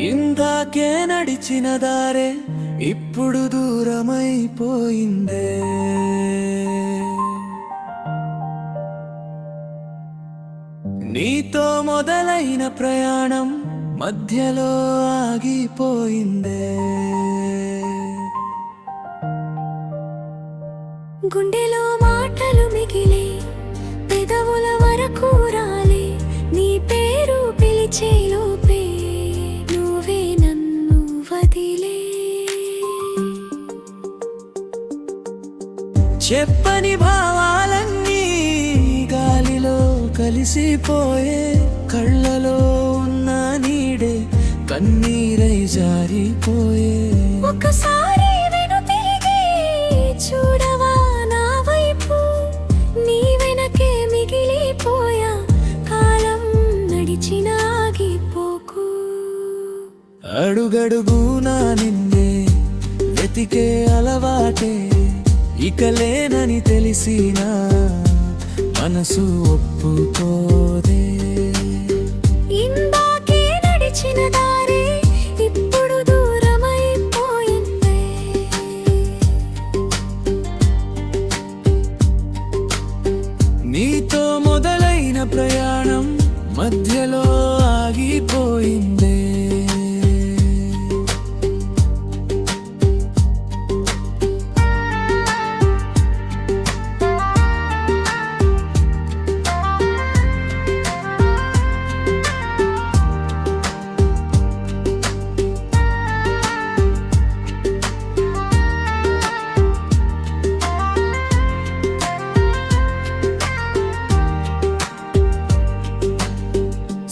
ఇందాకే నడిచిన దారే ఇప్పుడు దూరమైపోయిందే. నీతో మొదలైన ప్రయాణం మధ్యలో ఆగిపోయిందే. గుండెలో మాటలు మిగిలే పెదవుల వరకు రాలే, నీ పేరు పిలిచేలోపే నువ్వే నన్ను వదిలే. చెప్పని భావాలన్నీ గాలిలో కలిసిపోయే, కళ్ళలో ఉన్న నీడే కన్నీరై జారిపోయే. ఒకసారి వెను తిరిగి చూడవా నా వైపు, నీ వెనకే మిగిలిపోయా, కాలం నడిచిన ఆగిపోకు. అడుగడుగునా నిన్నే వెతికే అలవాటే ఇక లేనని తెలిసినా మనసు ఒప్పుకోదే. ఇందాకే నడిచిన దారి ఇప్పుడు దూరమైపోయిందే. నీతో మొదలైన ప్రయాణం మధ్యలో ఆగిపోయిందే.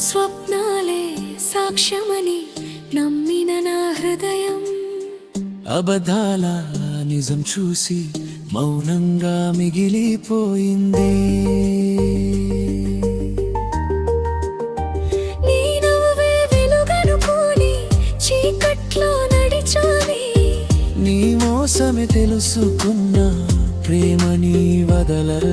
స్వప్నాలే సాక్ష్యమని నమ్మిన నా హృదయం అబద్ధాల నిజం చూసి మౌనంగా మిగిలిపోయింది. నీ నవ్వే వెలుగనుకోని చీకట్లో నడిచాని, నీ మోసమే తెలుసుకున్న ప్రేమని వదలలేకపోయానే.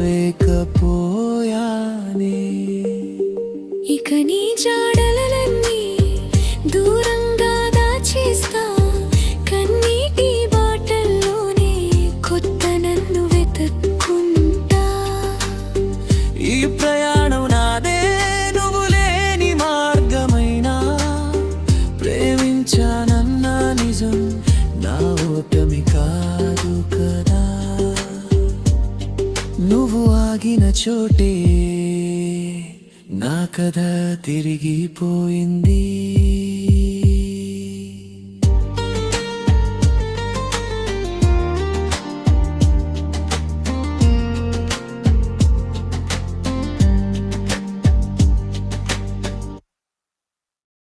ఇక నీ జాడలన్నీ దూరంగా దాచేస్తా, కన్నీటి బాటల్లోనే కొత్త నన్ను వెతుక్కుంటా. ఈ ప్రయాణం నాదే, నువ్వు లేని మార్గమైనా ప్రేమించానన్న నిజం నా ఓటమి కాదు కదా. నువ్వు ఆగిన చోటే నా కథ తిరిగిపోయింది.